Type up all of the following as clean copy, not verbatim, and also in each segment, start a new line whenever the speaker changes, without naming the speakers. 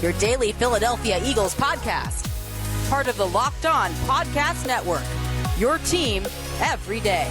your daily Philadelphia Eagles podcast. Part of the Locked On Podcast Network, your team every day.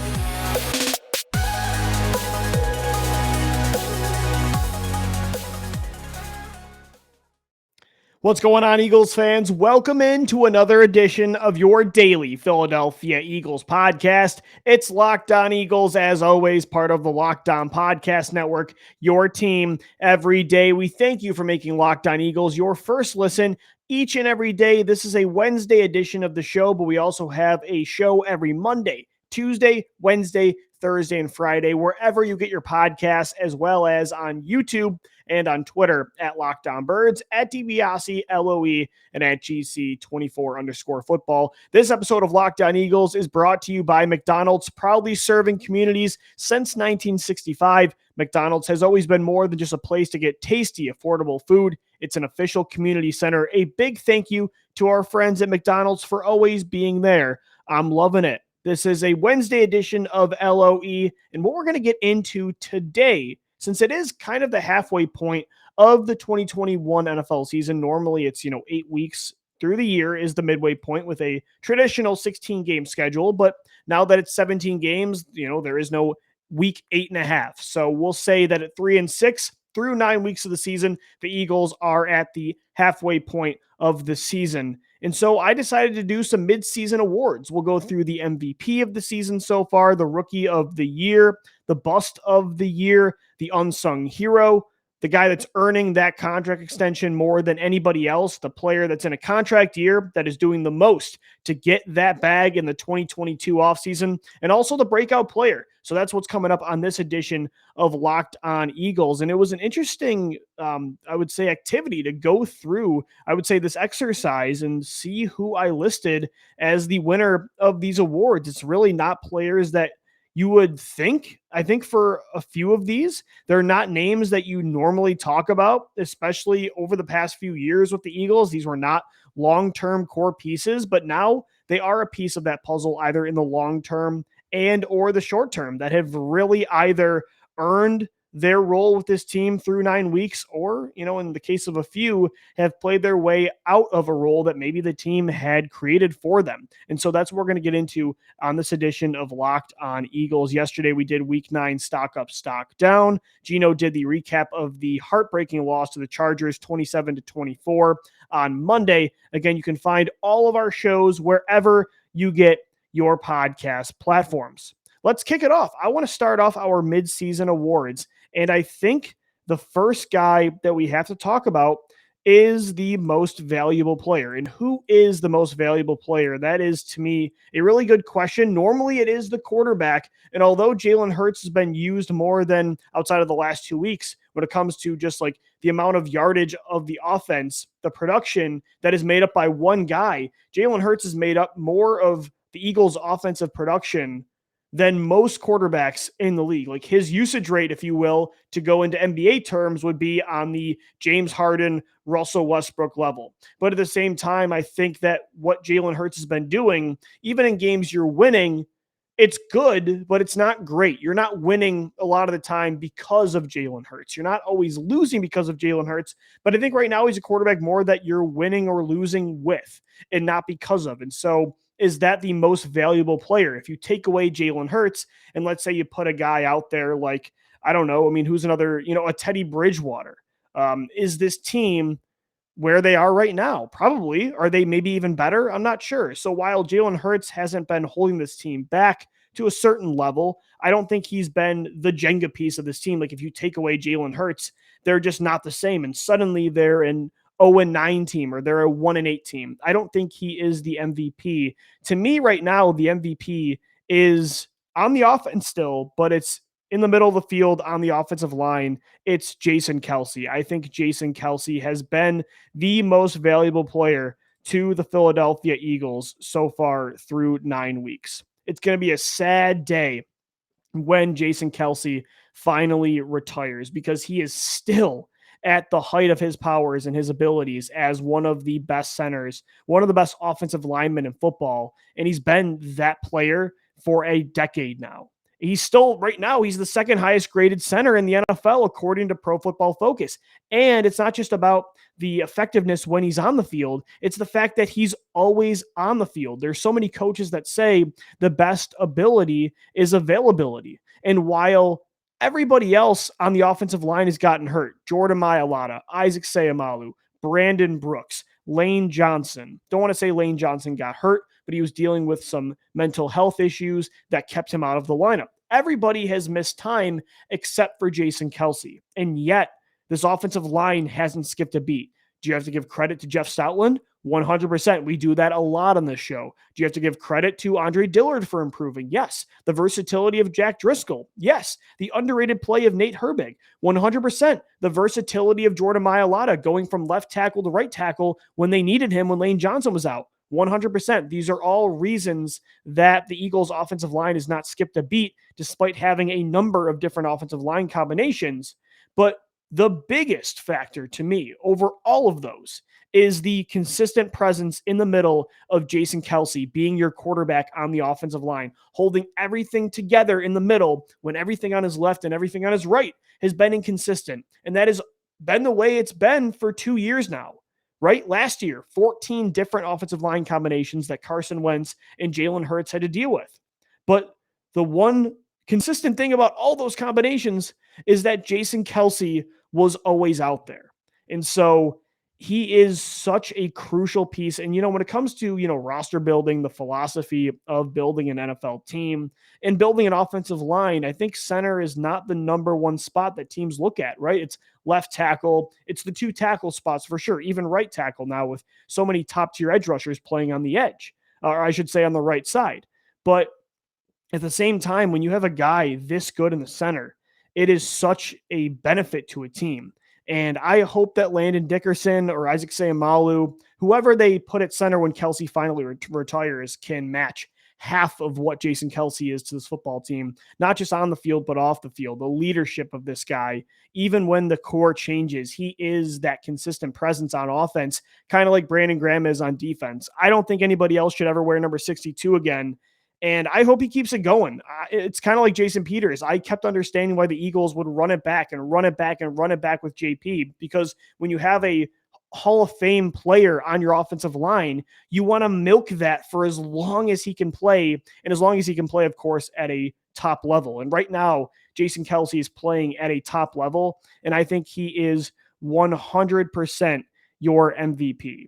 What's going on, Eagles fans? Welcome into another edition of your daily Philadelphia Eagles podcast. It's Locked On Eagles, as always, part of the Locked On Podcast Network, your team every day. We thank you for making Locked On Eagles your first listen each and every day. This is a Wednesday edition of the show, but we also have a show every Monday, Tuesday, Wednesday, Thursday, and Friday, wherever you get your podcasts, as well as on YouTube and on Twitter at Locked On Birds, at DiBiase, LOE, and at GC24_football. This episode of Locked On Eagles is brought to you by McDonald's, proudly serving communities since 1965. McDonald's has always been more than just a place to get tasty, affordable food. It's an official community center. A big thank you to our friends at McDonald's for always being there. I'm loving it. This is a Wednesday edition of LOE, and what we're going to get into today, since it is kind of the halfway point of the 2021 NFL season. Normally it's, 8 weeks through the year is the midway point with a traditional 16-game schedule, but now that it's 17 games, there is no week 8.5. So we'll say that at 3-6 through 9 weeks of the season, the Eagles are at the halfway point of the season. And so I decided to do some mid-season awards. We'll go through the MVP of the season so far, the Rookie of the Year, the Bust of the Year, the Unsung Hero, the guy that's earning that contract extension more than anybody else, the player that's in a contract year that is doing the most to get that bag in the 2022 offseason, and also the breakout player. So that's what's coming up on this edition of Locked On Eagles. And it was an interesting, activity to go through, this exercise and see who I listed as the winner of these awards. It's really not players that you would think. I think for a few of these, they're not names that you normally talk about, especially over the past few years with the Eagles. These were not long-term core pieces, but now they are a piece of that puzzle, either in the long term and or the short term, that have really either earned their role with this team through 9 weeks, or, in the case of a few, have played their way out of a role that maybe the team had created for them. And so that's what we're going to get into on this edition of Locked On Eagles. Yesterday, we did Week 9 stock up, stock down. Gino did the recap of the heartbreaking loss to the Chargers, 27-24 on Monday. Again, you can find all of our shows wherever you get your podcast platforms. Let's kick it off. I want to start off our mid-season awards. And I think the first guy that we have to talk about is the most valuable player. And who is the most valuable player? That is, to me, a really good question. Normally it is the quarterback. And although Jalen Hurts has been used more than outside of the last 2 weeks, when it comes to just like the amount of yardage of the offense, the production that is made up by one guy, Jalen Hurts has made up more of the Eagles' offensive production than most quarterbacks in the league. Like, his usage rate, if you will, to go into NBA terms, would be on the James Harden, Russell Westbrook level. But at the same time, I think that what Jalen Hurts has been doing, even in games you're winning, it's good, but it's not great. You're not winning a lot of the time because of Jalen Hurts. You're not always losing because of Jalen Hurts, but I think right now he's a quarterback more that you're winning or losing with and not because of. And so, is that the most valuable player? If you take away Jalen Hurts, and let's say you put a guy out there like, I don't know, who's another, a Teddy Bridgewater? Is this team where they are right now? Probably. Are they maybe even better? I'm not sure. So while Jalen Hurts hasn't been holding this team back to a certain level, I don't think he's been the Jenga piece of this team. Like, if you take away Jalen Hurts, they're just not the same. And suddenly they're an 0-9 team, or they're a 1-8 team. I don't think he is the MVP. To me right now, the MVP is on the offense still, but it's in the middle of the field on the offensive line. It's Jason Kelce. I think Jason Kelce has been the most valuable player to the Philadelphia Eagles so far through 9 weeks. It's going to be a sad day when Jason Kelce finally retires, because he is still at the height of his powers and his abilities as one of the best centers, one of the best offensive linemen in football. And he's been that player for a decade now. He's still, right now, he's the second highest graded center in the NFL, according to Pro Football Focus. And it's not just about the effectiveness when he's on the field, it's the fact that he's always on the field. There's so many coaches that say the best ability is availability. And while everybody else on the offensive line has gotten hurt, Jordan Mailata, Isaac Seumalo, Brandon Brooks, Lane Johnson. Don't want to say Lane Johnson got hurt, but he was dealing with some mental health issues that kept him out of the lineup. Everybody has missed time except for Jason Kelce. And yet, this offensive line hasn't skipped a beat. Do you have to give credit to Jeff Stoutland? 100%. We do that a lot on this show. Do you have to give credit to Andre Dillard for improving? Yes. The versatility of Jack Driscoll? Yes. The underrated play of Nate Herbig? 100%. The versatility of Jordan Mailata going from left tackle to right tackle when they needed him when Lane Johnson was out? 100%. These are all reasons that the Eagles' offensive line has not skipped a beat, despite having a number of different offensive line combinations. But the biggest factor to me over all of those is the consistent presence in the middle of Jason Kelce being your quarterback on the offensive line, holding everything together in the middle when everything on his left and everything on his right has been inconsistent. And that has been the way it's been for 2 years now, right? Last year, 14 different offensive line combinations that Carson Wentz and Jalen Hurts had to deal with. But the one consistent thing about all those combinations is that Jason Kelce was always out there. And so he is such a crucial piece. And, when it comes to, roster building, the philosophy of building an NFL team and building an offensive line, I think center is not the number one spot that teams look at, right? It's left tackle. It's the 2 tackle spots for sure, even right tackle now with so many top tier edge rushers playing on the edge, or I should say on the right side. But at the same time, when you have a guy this good in the center, it is such a benefit to a team. And I hope that Landon Dickerson or Isaac Seumalo, whoever they put at center when Kelce finally retires, can match half of what Jason Kelce is to this football team, not just on the field, but off the field. The leadership of this guy, even when the core changes, he is that consistent presence on offense, kind of like Brandon Graham is on defense. I don't think anybody else should ever wear number 62 again. And I hope he keeps it going. It's kind of like Jason Peters. I kept understanding why the Eagles would run it back and run it back and run it back with JP, because when you have a Hall of Fame player on your offensive line, you want to milk that for as long as he can play, and as long as he can play, of course, at a top level. And right now, Jason Kelce is playing at a top level, and I think he is 100% your MVP.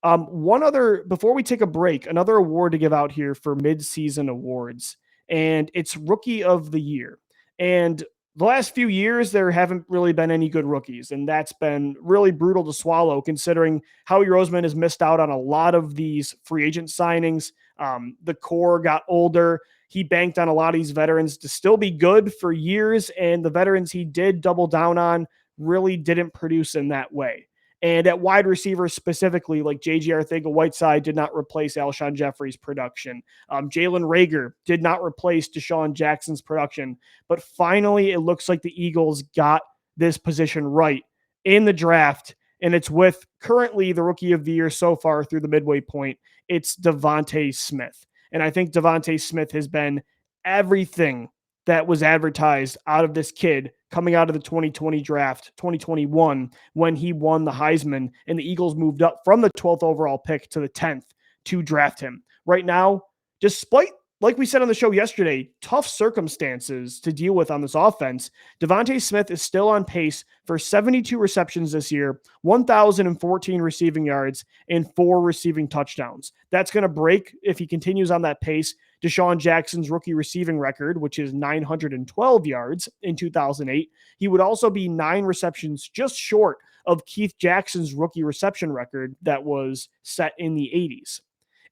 One other, before we take a break, another award to give out here for mid-season awards, and it's Rookie of the Year. And the last few years, there haven't really been any good rookies, and that's been really brutal to swallow, considering Howie Roseman has missed out on a lot of these free agent signings. The core got older. He banked on a lot of these veterans to still be good for years, and the veterans he did double down on really didn't produce in that way. And at wide receiver specifically, like J.J. Arcega-Whiteside did not replace Alshon Jeffrey's production. Jalen Reagor did not replace Deshaun Jackson's production. But finally, it looks like the Eagles got this position right in the draft. And it's with currently the Rookie of the Year so far through the midway point. It's DeVonta Smith. And I think DeVonta Smith has been everything that was advertised out of this kid coming out of the 2020 draft, 2021, when he won the Heisman, and the Eagles moved up from the 12th overall pick to the 10th to draft him. Right now, despite, like we said on the show yesterday, tough circumstances to deal with on this offense, DeVonta Smith is still on pace for 72 receptions this year, 1,014 receiving yards, and 4 receiving touchdowns. That's going to break, if he continues on that pace, Deshaun Jackson's rookie receiving record, which is 912 yards in 2008. He would also be 9 receptions just short of Keith Jackson's rookie reception record that was set in the 80s.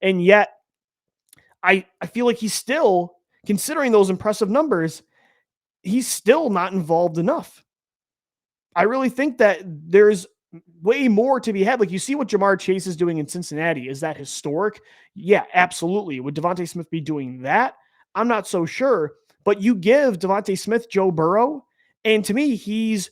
And yet, I feel like he's still, considering those impressive numbers, he's still not involved enough. I really think that there's way more to be had. Like, you see what Jamar Chase is doing in Cincinnati. Is that historic? Yeah, absolutely. Would DeVonta Smith be doing that? I'm not so sure. But you give DeVonta Smith Joe Burrow, and to me, he's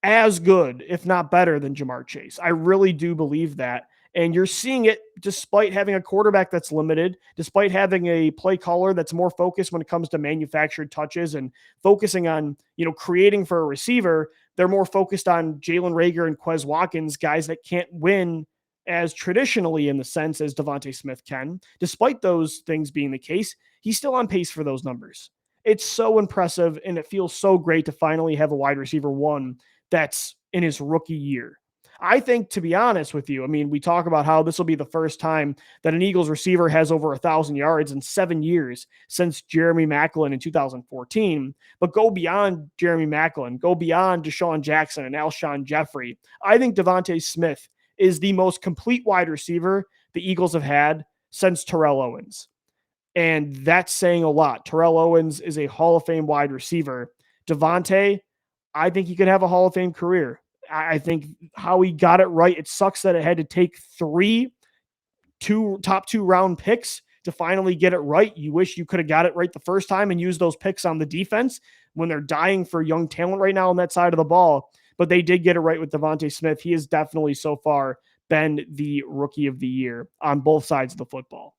as good, if not better, than Jamar Chase. I really do believe that. And you're seeing it despite having a quarterback that's limited, despite having a play caller that's more focused when it comes to manufactured touches and focusing on, creating for a receiver. They're more focused on Jalen Reagor and Quez Watkins, guys that can't win as traditionally in the sense as Devontae Smith can. Despite those things being the case, he's still on pace for those numbers. It's so impressive, and it feels so great to finally have a wide receiver one that's in his rookie year. I think, to be honest with you, we talk about how this will be the first time that an Eagles receiver has over 1,000 yards in 7 years since Jeremy Maclin in 2014. But go beyond Jeremy Maclin, go beyond Deshaun Jackson and Alshon Jeffrey. I think Devontae Smith is the most complete wide receiver the Eagles have had since Terrell Owens. And that's saying a lot. Terrell Owens is a Hall of Fame wide receiver. Devontae, I think he could have a Hall of Fame career. I think how he got it right. It sucks that it had to take top two round picks to finally get it right. You wish you could have got it right the first time and used those picks on the defense when they're dying for young talent right now on that side of the ball. But they did get it right with Devontae Smith. He has definitely so far been the rookie of the year on both sides of the football.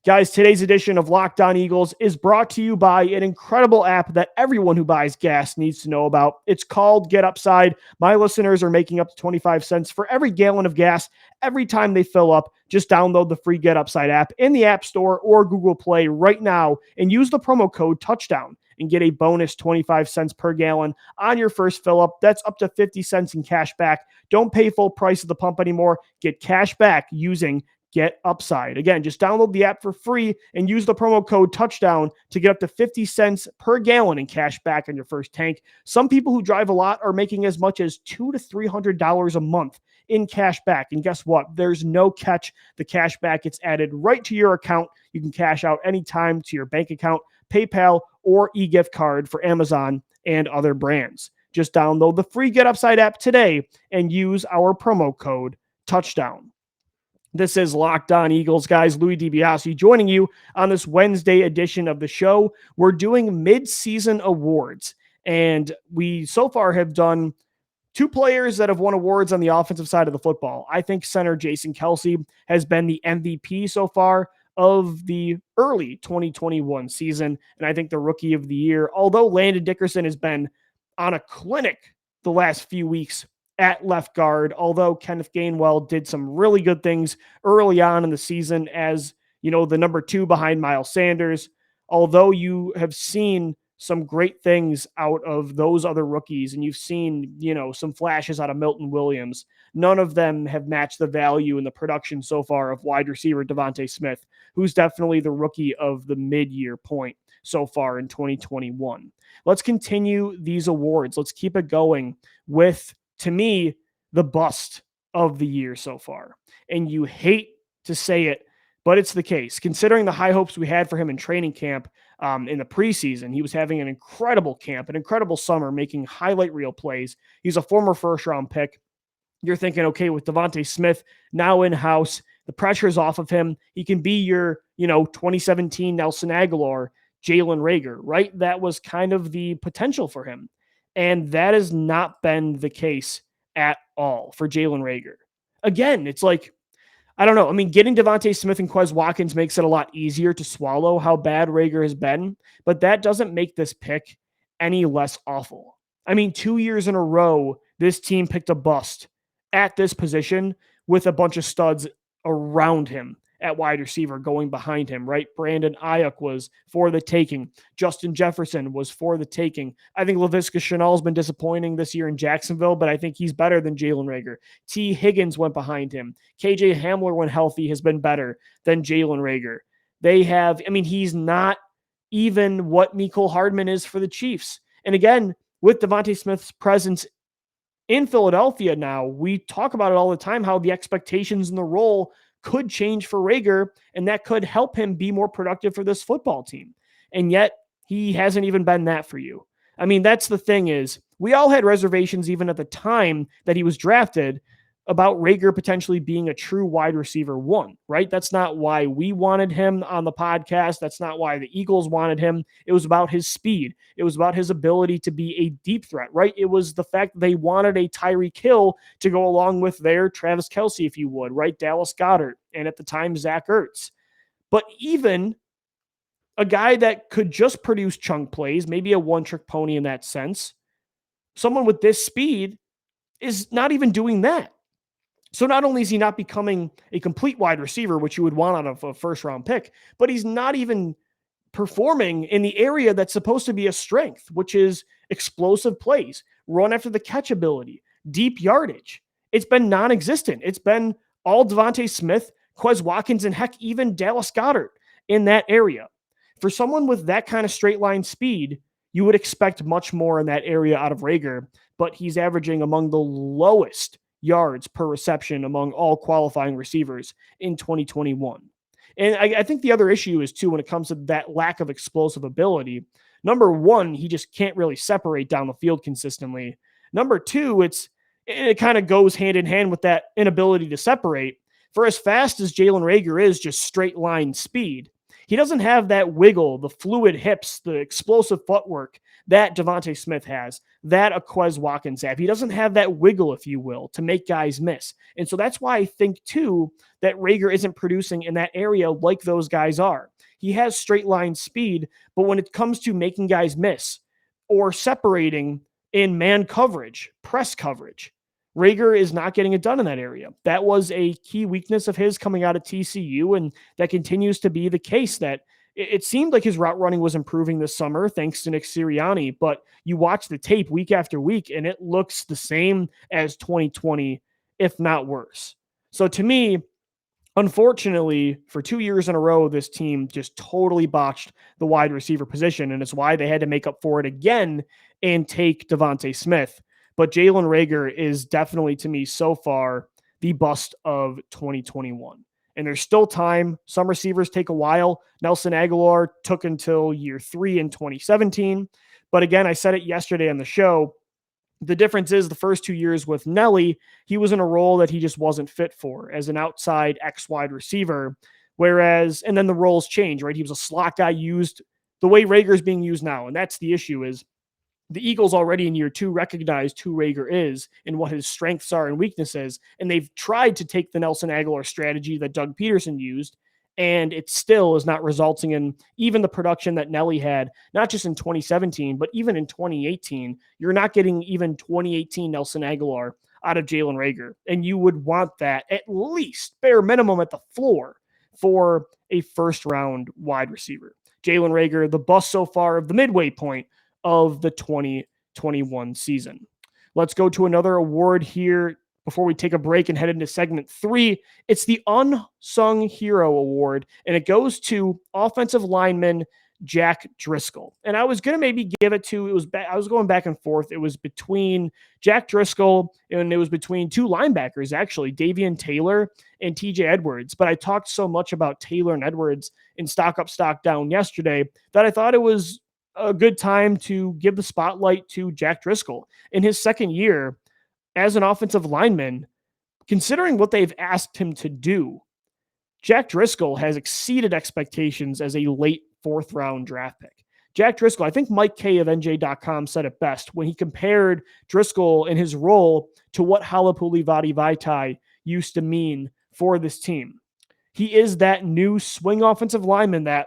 Guys, today's edition of Locked On Eagles is brought to you by an incredible app that everyone who buys gas needs to know about. It's called Get Upside. My listeners are making up to 25 cents for every gallon of gas every time they fill up. Just download the free Get Upside app in the App Store or Google Play right now and use the promo code TOUCHDOWN and get a bonus 25 cents per gallon on your first fill up. That's up to 50 cents in cash back. Don't pay full price at the pump anymore. Get cash back using Get Upside. Again, just download the app for free and use the promo code TOUCHDOWN to get up to 50 cents per gallon in cash back on your first tank. Some people who drive a lot are making as much as $200 to $300 a month in cash back. And guess what? There's no catch. The cash back gets added right to your account. You can cash out anytime to your bank account, PayPal, or e-gift card for Amazon and other brands. Just download the free Get Upside app today and use our promo code TOUCHDOWN. This is Locked On Eagles, guys. Louis DiBiase joining you on this Wednesday edition of the show. We're doing mid-season awards, and we so far have done two players that have won awards on the offensive side of the football. I think center Jason Kelce has been the MVP so far of the early 2021 season, and I think the rookie of the year, although Landon Dickerson has been on a clinic the last few weeks at left guard, although Kenneth Gainwell did some really good things early on in the season as, the number 2 behind Miles Sanders. Although you have seen some great things out of those other rookies and you've seen, some flashes out of Milton Williams, none of them have matched the value and the production so far of wide receiver Devontae Smith, who's definitely the rookie of the mid-year point so far in 2021. Let's continue these awards. Let's keep it going with, to me, the bust of the year so far. And you hate to say it, but it's the case. Considering the high hopes we had for him in training camp in the preseason, he was having an incredible camp, an incredible summer, making highlight reel plays. He's a former first-round pick. You're thinking, okay, with Devontae Smith now in-house, the pressure is off of him. He can be your, 2017 Nelson Aguilar, Jalen Reagor, right? That was kind of the potential for him. And that has not been the case at all for Jalen Reagor. Again, it's like, I don't know. Getting Devontae Smith and Quez Watkins makes it a lot easier to swallow how bad Reagor has been, but that doesn't make this pick any less awful. 2 years in a row, this team picked a bust at this position with a bunch of studs around him at wide receiver going behind him, right? Brandon Ayuk was for the taking. Justin Jefferson was for the taking. I think Laviska Shenault's been disappointing this year in Jacksonville, but I think he's better than Jalen Reagor. T. Higgins went behind him. KJ Hamler, when healthy, has been better than Jalen Reagor. They have, he's not even what Mecole Hardman is for the Chiefs. And again, with Devontae Smith's presence in Philadelphia now, we talk about it all the time, how the expectations in the role could change for Reagor, and that could help him be more productive for this football team. And yet, he hasn't even been that for you. That's the thing is, we all had reservations even at the time that he was drafted, about Reagor potentially being a true wide receiver one, right? That's not why we wanted him on the podcast. That's not why the Eagles wanted him. It was about his speed. It was about his ability to be a deep threat, right? It was the fact that they wanted a Tyreek Hill to go along with their Travis Kelce, if you would, right? Dallas Goedert, and at the time, Zach Ertz. But even a guy that could just produce chunk plays, maybe a one-trick pony in that sense, someone with this speed is not even doing that. So not only is he not becoming a complete wide receiver, which you would want out of a first round pick, but he's not even performing in the area that's supposed to be a strength, which is explosive plays, run after the catch ability, deep yardage. It's been non-existent. It's been all Devontae Smith, Quez Watkins, and heck, even Dallas Goedert in that area. For someone with that kind of straight line speed, you would expect much more in that area out of Reagor, but he's averaging among the lowest yards per reception among all qualifying receivers in 2021. And I think the other issue is, too, when it comes to that lack of explosive ability. Number one, he just can't really separate down the field consistently. Number two, it kind of goes hand in hand with that inability to separate. For as fast as Jalen Reagor is just straight line speed, he doesn't have that wiggle, the fluid hips, the explosive footwork that Devontae Smith has, that Quez Watkins have. He doesn't have that wiggle, if you will, to make guys miss. And so that's why I think, too, that Reagor isn't producing in that area like those guys are. He has straight line speed, but when it comes to making guys miss or separating in man coverage, press coverage, Reagor is not getting it done in that area. That was a key weakness of his coming out of TCU, and that continues to be the case. That it seemed like his route running was improving this summer thanks to Nick Sirianni, but you watch the tape week after week, and it looks the same as 2020, if not worse. So to me, unfortunately, for 2 years in a row, this team just totally botched the wide receiver position, and it's why they had to make up for it again and take Devontae Smith. But Jalen Reagor is definitely, to me, so far, the bust of 2021. And there's still time. Some receivers take a while. Nelson Aguilar took until year 3 in 2017. But again, I said it yesterday on the show, the difference is the first 2 years with Nelly, he was in a role that he just wasn't fit for as an outside X wide receiver. Whereas, and then the roles change, right? He was a slot guy used the way Reagor is being used now. And that's the issue is, the Eagles already in year 2 recognized who Reagor is and what his strengths are and weaknesses. And they've tried to take the Nelson Aguilar strategy that Doug Peterson used, and it still is not resulting in even the production that Nelly had, not just in 2017, but even in 2018. You're not getting even 2018 Nelson Aguilar out of Jalen Reagor. And you would want that at least bare minimum at the floor for a first round wide receiver. Jalen Reagor, the bust so far of the midway point of the 2021 season. Let's go to another award here before we take a break and head into segment 3. It's the Unsung Hero Award, and it goes to offensive lineman Jackriscoll. And I was going to maybe give it to, I was going back and forth. It was between Jackriscoll and it was between two linebackers, actually, Davian Taylor and TJ Edwards. But I talked so much about Taylor and Edwards in Stock Up, Stock Down yesterday that I thought it was a good time to give the spotlight to Jackriscoll in his second year as an offensive lineman. Considering what they've asked him to do, Jackriscoll has exceeded expectations as a late 4th round draft pick. Jackriscoll, I think Mike Kay of NJ.com said it best when he compared Driscoll in his role to what Halapuli Vaitai used to mean for this team. He is that new swing offensive lineman that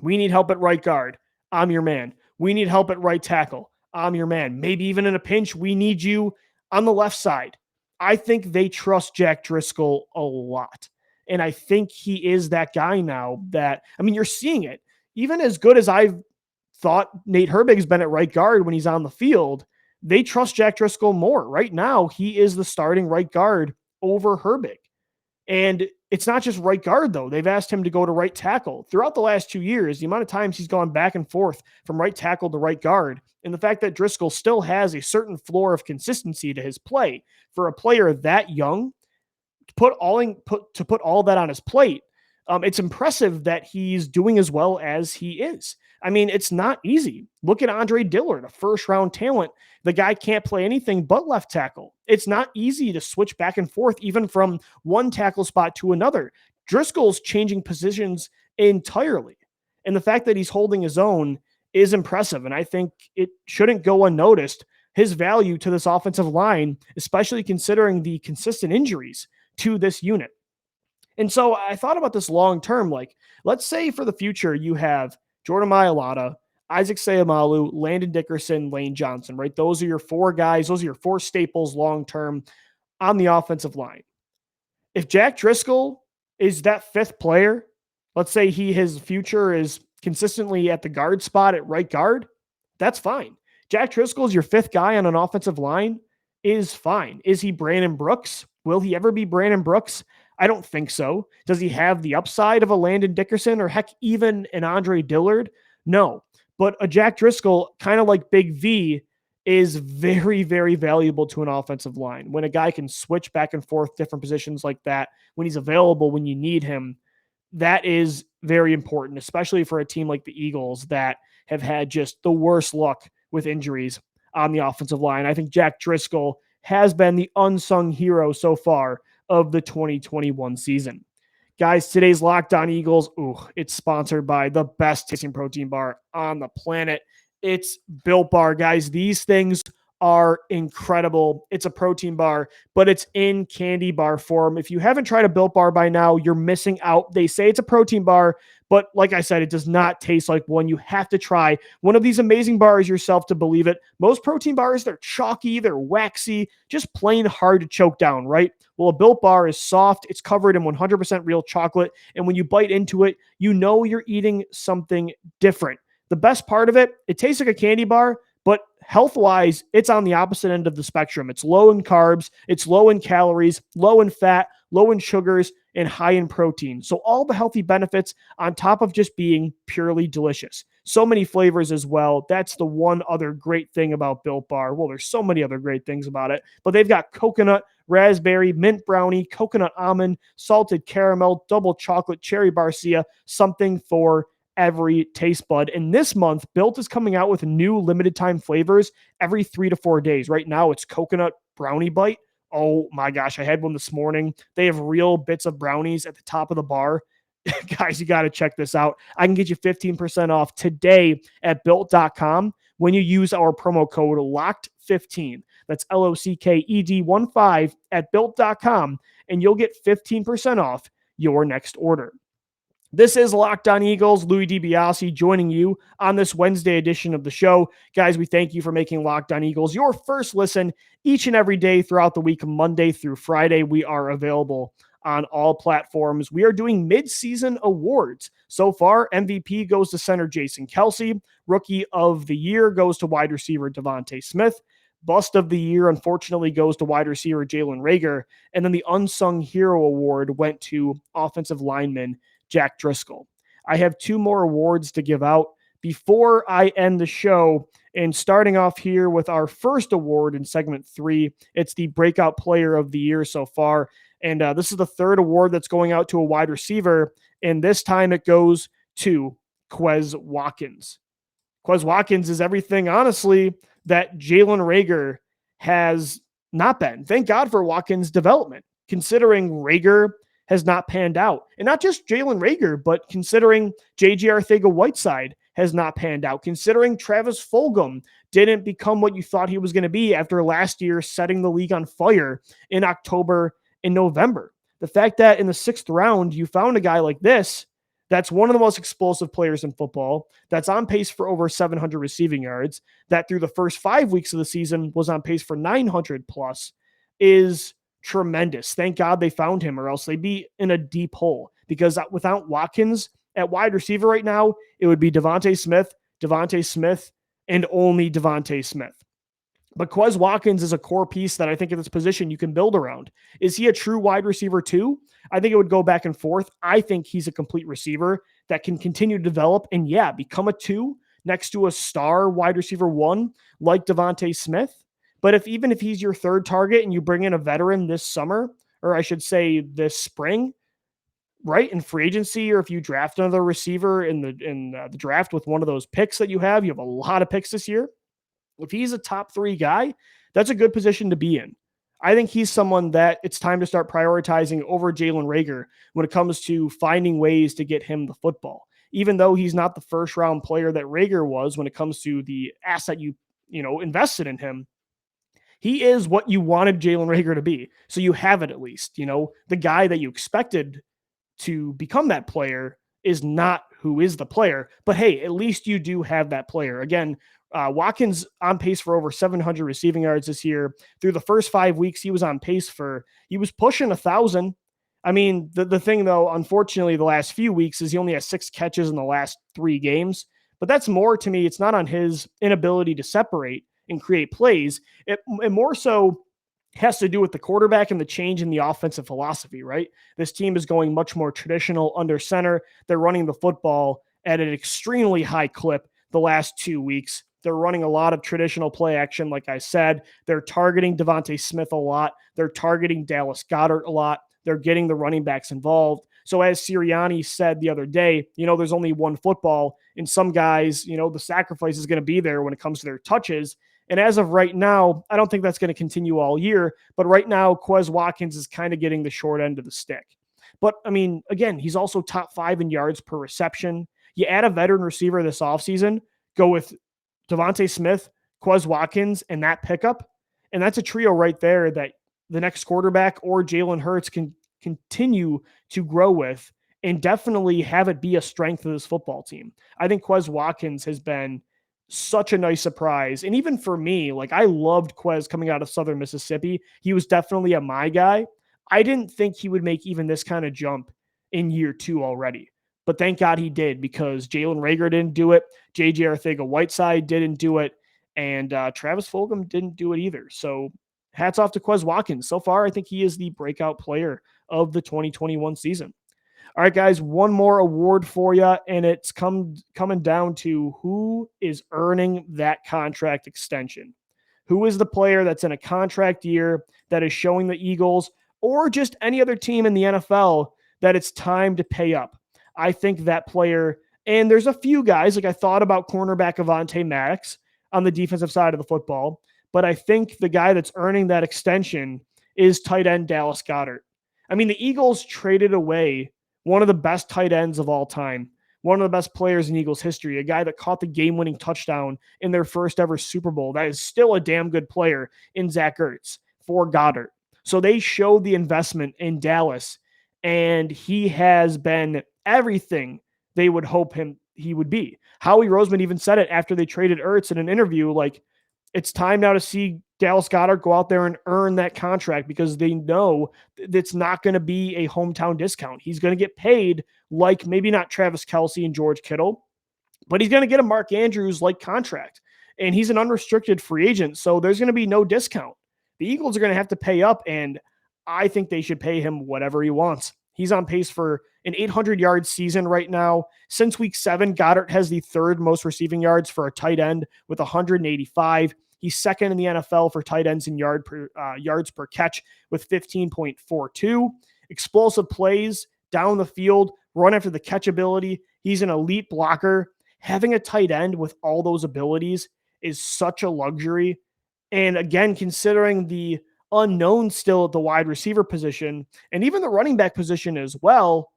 we need help at right guard. I'm your man. We need help at right tackle. I'm your man. Maybe even in a pinch, we need you on the left side. I think they trust Jackriscoll a lot. And I think he is that guy now that, I mean, you're seeing it. Even as good as I've thought Nate Herbig's been at right guard when he's on the field, they trust Jackriscoll more. Right now, he is the starting right guard over Herbig. And it's not just right guard, though. They've asked him to go to right tackle. Throughout the last 2 years, the amount of times he's gone back and forth from right tackle to right guard, and the fact that Driscoll still has a certain floor of consistency to his play for a player that young, to put all that on his plate, It's impressive that he's doing as well as he is. I mean, it's not easy. Look at Andre Dillard, a first round talent. The guy can't play anything but left tackle. It's not easy to switch back and forth, even from one tackle spot to another. Driscoll's changing positions entirely. And the fact that he's holding his own is impressive. And I think it shouldn't go unnoticed. His value to this offensive line, especially considering the consistent injuries to this unit. And so I thought about this long term. Like, let's say for the future, you have Jordan Mailata, Isaac Seumalo, Landon Dickerson, Lane Johnson, right? Those are your four guys. Those are your four staples long term on the offensive line. If Jack Driscoll is that fifth player, let's say his future is consistently at the guard spot at right guard, that's fine. Jack Driscoll is your fifth guy on an offensive line is fine. Is he Brandon Brooks? Will he ever be Brandon Brooks? I don't think so. Does he have the upside of a Landon Dickerson or heck, even an Andre Dillard? No. But a Jack Driscoll, kind of like Big V, is very, very valuable to an offensive line. When a guy can switch back and forth different positions like that, when he's available, when you need him, that is very important, especially for a team like the Eagles that have had just the worst luck with injuries on the offensive line. I think Jack Driscoll has been the unsung hero so far of the 2021 season. Guys, today's Locked On Eagles, it's sponsored by the best tasting protein bar on the planet. It's Built Bar, guys. These things are incredible. It's a protein bar, but it's in candy bar form. If you haven't tried a Built Bar by now, you're missing out. They say it's a protein bar, but like I said, it does not taste like one. You have to try one of these amazing bars yourself to believe it. Most protein bars, they're chalky, they're waxy, just plain hard to choke down, right? Well, a Built Bar is soft. It's covered in 100% real chocolate. And when you bite into it, you know you're eating something different. The best part of it, it tastes like a candy bar, but health-wise, it's on the opposite end of the spectrum. It's low in carbs, it's low in calories, low in fat, low in sugars, and high in protein. So all the healthy benefits on top of just being purely delicious. So many flavors as well. That's the one other great thing about Built Bar. Well, there's so many other great things about it, but they've got coconut, raspberry, mint brownie, coconut almond, salted caramel, double chocolate, cherry barcia, something for every taste bud. And this month, Built is coming out with new limited time flavors every 3 to 4 days. Right now, it's coconut brownie bite. Oh my gosh, I had one this morning. They have real bits of brownies at the top of the bar. Guys, you got to check this out. I can get you 15% off today at built.com when you use our promo code LOCKED15. That's LOCKED15 at built.com, and you'll get 15% off your next order. This is Locked On Eagles. Louis DiBiase joining you on this Wednesday edition of the show. Guys, we thank you for making Locked On Eagles your first listen each and every day throughout the week, Monday through Friday. We are available on all platforms. We are doing mid-season awards. So far, MVP goes to center Jason Kelce. Rookie of the Year goes to wide receiver Devontae Smith. Bust of the Year, unfortunately, goes to wide receiver Jalen Reagor. And then the Unsung Hero Award went to offensive lineman Jack Driscoll. I have 2 more awards to give out before I end the show. And starting off here with our first award in segment 3, it's the Breakout Player of the Year so far. And this is the third award that's going out to a wide receiver. And this time it goes to Quez Watkins. Quez Watkins is everything, honestly, that Jalen Reagor has not been. Thank God for Watkins' development, considering Reagor has not panned out. And not just Jalen Reagor, but considering J.J. Arcega-Whiteside has not panned out, considering Travis Fulgham didn't become what you thought he was going to be after last year setting the league on fire in October and November. The fact that in the 6th round, you found a guy like this, that's one of the most explosive players in football, that's on pace for over 700 receiving yards, that through the first 5 weeks of the season was on pace for 900 plus, is tremendous. Thank God they found him, or else they'd be in a deep hole, because without Watkins at wide receiver right now, it would be Devontae Smith, and only Devontae Smith. But Quez Watkins is a core piece that I think at this position you can build around. Is he a true wide receiver 2? I think it would go back and forth. I think he's a complete receiver that can continue to develop and, become a 2 next to a star wide receiver 1 like Devontae Smith. But even if he's your third target and you bring in a veteran this summer, or I should say this spring, right, in free agency, or if you draft another receiver in the draft with one of those picks that you have a lot of picks this year. If he's a top 3 guy, that's a good position to be in. I think he's someone that it's time to start prioritizing over Jalen Reagor when it comes to finding ways to get him the football. Even though he's not the first round player that Reagor was when it comes to the asset you invested in him, he is what you wanted Jalen Reagor to be. So you have it at least. The guy that you expected to become that player is not who is the player. But hey, at least you do have that player. Again, Watkins on pace for over 700 receiving yards this year. Through the first 5 weeks, he was pushing 1,000. I mean, the thing though, unfortunately, the last few weeks is he only has 6 catches in the last 3 games. But that's more to me. It's not on his inability to separate and create plays. It more so has to do with the quarterback and the change in the offensive philosophy, right? This team is going much more traditional under center. They're running the football at an extremely high clip the last 2 weeks. They're running a lot of traditional play action, like I said. They're targeting Devontae Smith a lot. They're targeting Dallas Goedert a lot. They're getting the running backs involved. So as Sirianni said the other day, there's only one football, and some guys, the sacrifice is going to be there when it comes to their touches. And as of right now, I don't think that's going to continue all year. But right now, Quez Watkins is kind of getting the short end of the stick. But, I mean, again, he's also top 5 in yards per reception. You add a veteran receiver this offseason, go with Devontae Smith, Quez Watkins, and that pickup. And that's a trio right there that the next quarterback or Jalen Hurts can continue to grow with and definitely have it be a strength of this football team. I think Quez Watkins has been such a nice surprise. And even for me, like, I loved Quez coming out of Southern Mississippi. He was definitely a my guy. I didn't think he would make even this kind of jump in year 2 already. But thank God he did, because Jalen Reagor didn't do it. J.J. Arcega-Whiteside didn't do it. And Travis Fulgham didn't do it either. So hats off to Quez Watkins. So far, I think he is the breakout player of the 2021 season. All right, guys, one more award for you, and it's coming down to who is earning that contract extension. Who is the player that's in a contract year that is showing the Eagles or just any other team in the NFL that it's time to pay up? I think that player, and there's a few guys, like I thought about cornerback Avonte Maddox on the defensive side of the football, but I think the guy that's earning that extension is tight end Dallas Goedert. I mean, the Eagles traded away one of the best tight ends of all time, one of the best players in Eagles history, a guy that caught the game-winning touchdown in their first ever Super Bowl. That is still a damn good player in Zach Ertz for Goedert. So they showed the investment in Dallas, and he has been everything they would hope he would be. Howie Roseman even said it after they traded Ertz in an interview, like, it's time now to see Dallas Goedert go out there and earn that contract, because they know it's not going to be a hometown discount. He's going to get paid like maybe not Travis Kelce and George Kittle, but he's going to get a Mark Andrews-like contract. And he's an unrestricted free agent, so there's going to be no discount. The Eagles are going to have to pay up, and I think they should pay him whatever he wants. He's on pace for an 800-yard season right now. Since week 7, Goedert has the 3rd most receiving yards for a tight end with 185. He's second in the NFL for tight ends in yards per catch with 15.42. Explosive plays down the field, run after the catch ability. He's an elite blocker. Having a tight end with all those abilities is such a luxury. And again, considering the unknown still at the wide receiver position and even the running back position as well,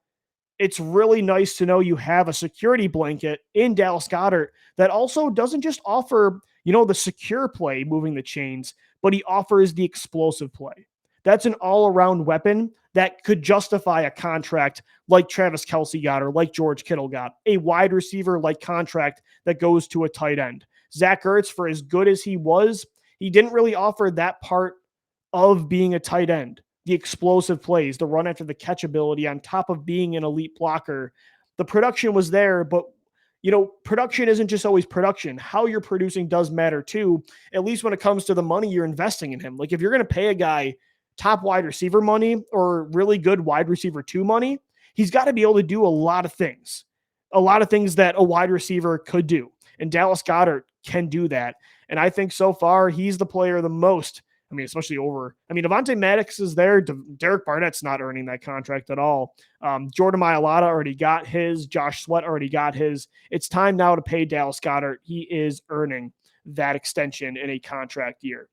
it's really nice to know you have a security blanket in Dallas Goedert that also doesn't just offer, the secure play moving the chains, but he offers the explosive play. That's an all-around weapon that could justify a contract like Travis Kelce got or like George Kittle got, a wide receiver-like contract that goes to a tight end. Zach Ertz, for as good as he was, he didn't really offer that part of being a tight end. The explosive plays, the run after the catch ability on top of being an elite blocker. The production was there, but production isn't just always production. How you're producing does matter too, at least when it comes to the money you're investing in him. Like if you're going to pay a guy top wide receiver money or really good wide receiver 2 money, he's got to be able to do a lot of things that a wide receiver could do. And Dallas Goedert can do that. And I think so far he's the player the most I mean, especially Avonte Maddox is there. Derek Barnett's not earning that contract at all. Jordan Mailata already got his. Josh Sweat already got his. It's time now to pay Dallas Goedert. He is earning that extension in a contract year.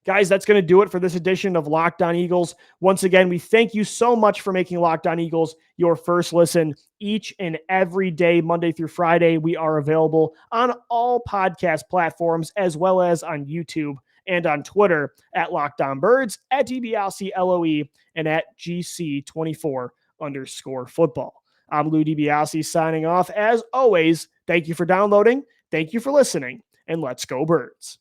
Guys, that's going to do it for this edition of Locked On Eagles. Once again, we thank you so much for making Locked On Eagles your first listen each and every day, Monday through Friday. We are available on all podcast platforms as well as on YouTube and on Twitter at Locked On Birds, at DBLCLOE, and at GC24_football. I'm Lou DiBiase signing off. As always, thank you for downloading, thank you for listening, and let's go Birds.